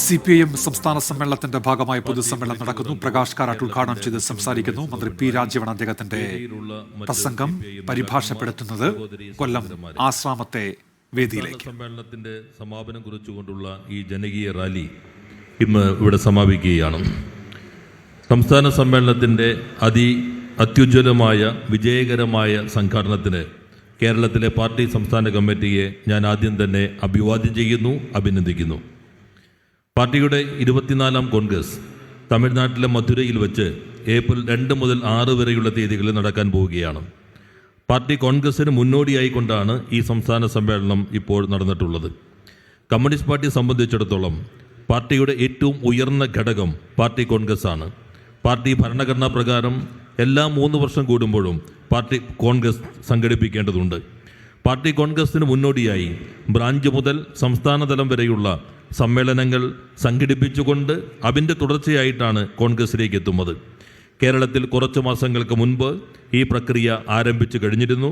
CPIM സംസ്ഥാന സമ്മേളനത്തിന്റെ ഭാഗമായി പൊതുസമ്മേളനം നടക്കുന്നു. പ്രകാശ് കാരാട്ട് ഉദ്ഘാടനം ചെയ്ത് സംസാരിക്കുന്നു. മന്ത്രി പി രാജീവൻ അദ്ദേഹത്തിന്റെ പ്രസംഗം പരിഭാഷപ്പെടുത്തുന്നത് കൊല്ലം ആശ്രാമത്തെ വേദിയിലേക്ക്. സമ്മേളനത്തിന്റെ സമാപനം കുറിച്ചുകൊണ്ടുള്ള ഈ ജനകീയ റാലി ഇന്ന് ഇവിടെ സമാപിക്കുകയാണ്. സംസ്ഥാന സമ്മേളനത്തിന്റെ അത്യുജ്വലമായ വിജയകരമായ സംഘാടനത്തിന് കേരളത്തിലെ പാർട്ടി സംസ്ഥാന കമ്മിറ്റിയെ ഞാൻ ആദ്യം തന്നെ അഭിവാദ്യം ചെയ്യുന്നു, അഭിനന്ദിക്കുന്നു. പാർട്ടിയുടെ 24ാം കോൺഗ്രസ് തമിഴ്നാട്ടിലെ മധുരയിൽ വെച്ച് ഏപ്രിൽ 2 മുതൽ 6 വരെയുള്ള തീയതികളിൽ നടക്കാൻ പോവുകയാണ്. പാർട്ടി കോൺഗ്രസിന് മുന്നോടിയായിക്കൊണ്ടാണ് ഈ സംസ്ഥാന സമ്മേളനം ഇപ്പോൾ നടന്നിട്ടുള്ളത്. കമ്മ്യൂണിസ്റ്റ് പാർട്ടിയെ സംബന്ധിച്ചിടത്തോളം പാർട്ടിയുടെ ഏറ്റവും ഉയർന്ന ഘടകം പാർട്ടി കോൺഗ്രസ് ആണ്. പാർട്ടി ഭരണഘടനാ പ്രകാരം എല്ലാ 3 വർഷം കൂടുമ്പോഴും പാർട്ടി കോൺഗ്രസ് സംഘടിപ്പിക്കേണ്ടതുണ്ട്. പാർട്ടി കോൺഗ്രസിന് മുന്നോടിയായി ബ്രാഞ്ച് മുതൽ സംസ്ഥാനതലം വരെയുള്ള സമ്മേളനങ്ങൾ സംഘടിപ്പിച്ചുകൊണ്ട് അതിൻ്റെ തുടർച്ചയായിട്ടാണ് കോൺഗ്രസിലേക്ക് എത്തുന്നത്. കേരളത്തിൽ കുറച്ച് മാസങ്ങൾക്ക് മുൻപ് ഈ പ്രക്രിയ ആരംഭിച്ചു കഴിഞ്ഞിരുന്നു.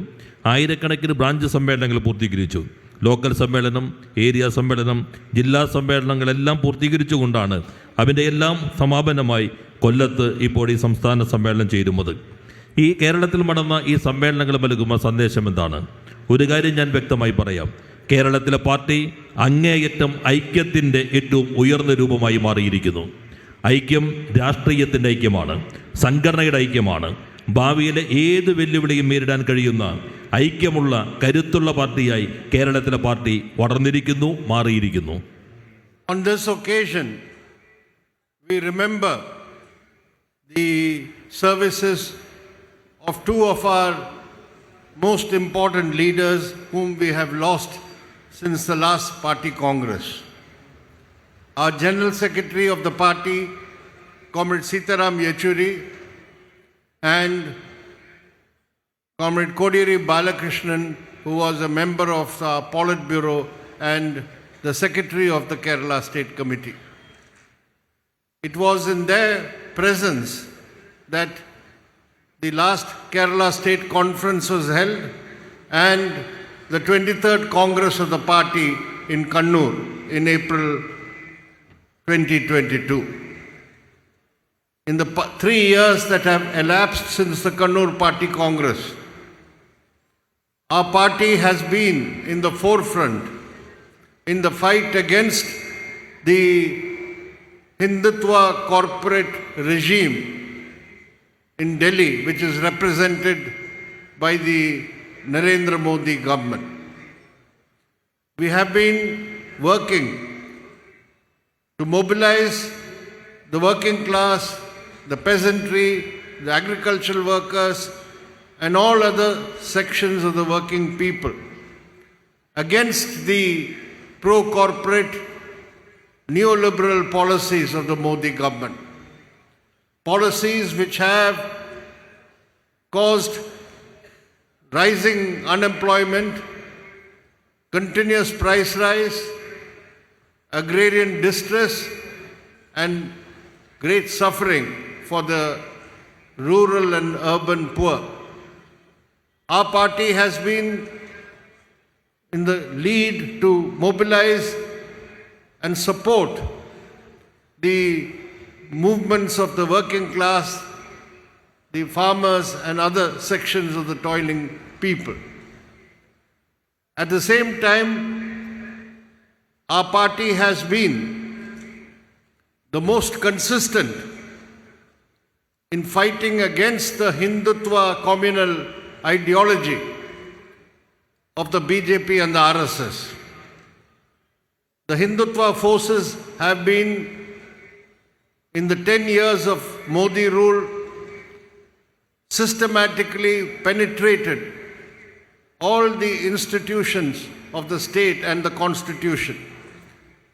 ആയിരക്കണക്കിന് ബ്രാഞ്ച് സമ്മേളനങ്ങൾ പൂർത്തീകരിച്ചു. ലോക്കൽ സമ്മേളനം, ഏരിയ സമ്മേളനം, ജില്ലാ സമ്മേളനങ്ങളെല്ലാം പൂർത്തീകരിച്ചുകൊണ്ടാണ് അതിൻ്റെ എല്ലാം സമാപനമായി കൊല്ലത്ത് ഇപ്പോൾ ഈ സംസ്ഥാന സമ്മേളനം ചേരുന്നത്. ഈ കേരളത്തിൽ നടന്ന ഈ സമ്മേളനങ്ങൾ നൽകുന്ന സന്ദേശം എന്താണ്? ഒരു കാര്യം ഞാൻ വ്യക്തമായി പറയാം. കേരളത്തിലെ പാർട്ടി അങ്ങേയറ്റം ഐക്യത്തിൻ്റെ ഏറ്റവും ഉയർന്ന രൂപമായി മാറിയിരിക്കുന്നു. ഐക്യം രാഷ്ട്രീയത്തിൻ്റെ ഐക്യമാണ്, സംഘടനയുടെ ഐക്യമാണ്. ഭാവിയിലെ ഏത് വെല്ലുവിളിയും നേരിടാൻ കഴിയുന്ന ഐക്യമുള്ള കരുത്തുള്ള പാർട്ടിയായി കേരളത്തിലെ പാർട്ടി വളർന്നിരിക്കുന്നു, മാറിയിരിക്കുന്നു. On this occasion, we remember the services of two of our most important leaders whom we have lost since the last party congress. Our General Secretary of the party, Comrade Sitaram Yechuri, and Comrade Kodiri Balakrishnan, who was a member of the Politburo and the Secretary of the Kerala State Committee. It was in their presence that the last Kerala State Conference was held and the 23rd Congress of the party in Kannur in April 2022. In the 3 years that have elapsed since the Kannur Party Congress, our party has been in the forefront in the fight against the Hindutva corporate regime in Delhi, which is represented by the Narendra Modi government. We have been working to mobilize the working class, the peasantry, the agricultural workers, and all other sections of the working people against the pro-corporate neoliberal policies of the Modi government. Policies which have caused rising unemployment, continuous price rise, agrarian distress, and great suffering for the rural and urban poor. Our party has been in the lead to mobilize and support the movements of the working class, the farmers and other sections of the toiling people. At the same time, our party has been the most consistent in fighting against the Hindutva communal ideology of the BJP and the RSS. The Hindutva forces have been, in the 10 years of Modi rule, systematically penetrated all the institutions of the state and the constitution,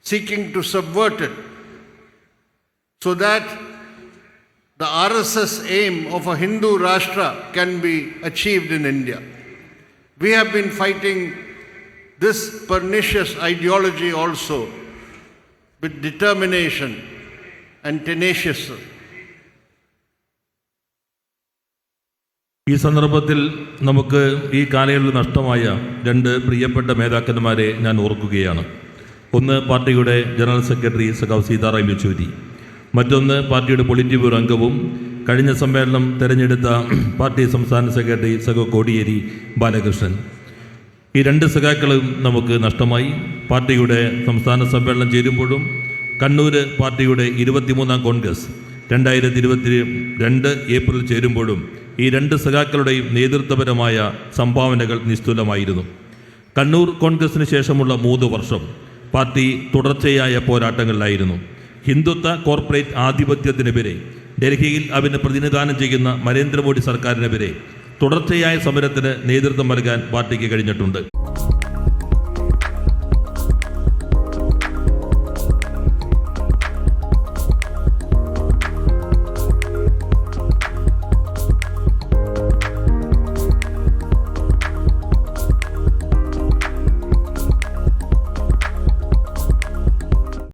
seeking to subvert it so that the RSS aim of a Hindu Rashtra can be achieved in India. We have been fighting this pernicious ideology also with determination and tenaciousness. ഈ സന്ദർഭത്തിൽ നമുക്ക് ഈ കാലയളവിൽ നഷ്ടമായ 2 പ്രിയപ്പെട്ട നേതാക്കന്മാരെ ഞാൻ ഓർക്കുകയാണ്. ഒന്ന് പാർട്ടിയുടെ ജനറൽ സെക്രട്ടറി സഖാവ് സീതാറാം യെച്ചൂരി, മറ്റൊന്ന് പാർട്ടിയുടെ പൊളിറ്റ് ബ്യൂറോ അംഗവും കഴിഞ്ഞ സമ്മേളനം തെരഞ്ഞെടുത്ത പാർട്ടി സംസ്ഥാന സെക്രട്ടറി സഖാവ് കോടിയേരി ബാലകൃഷ്ണൻ. ഈ രണ്ട് സഖാക്കളും നമുക്ക് നഷ്ടമായി. പാർട്ടിയുടെ സംസ്ഥാന സമ്മേളനം ചേരുമ്പോഴും കണ്ണൂർ പാർട്ടിയുടെ 23-ാം കോൺഗ്രസ് 2022 ഏപ്രിൽ ചേരുമ്പോഴും ഈ രണ്ട് സഖാക്കളുടെയും നേതൃത്വപരമായ സംഭാവനകൾ നിസ്തുലമായിരുന്നു. കണ്ണൂർ കോൺഗ്രസിന് ശേഷമുള്ള 3 വർഷം പാർട്ടി തുടർച്ചയായ പോരാട്ടങ്ങളിലായിരുന്നു. ഹിന്ദുത്വ കോർപ്പറേറ്റ് ആധിപത്യത്തിനെതിരെ ഡൽഹിയിൽ അവന് പ്രതിനിധാനം ചെയ്യുന്ന നരേന്ദ്രമോദി സർക്കാരിനെതിരെ തുടർച്ചയായ സമരത്തിന് നേതൃത്വം നൽകാൻ പാർട്ടിക്ക് കഴിഞ്ഞിട്ടുണ്ട്.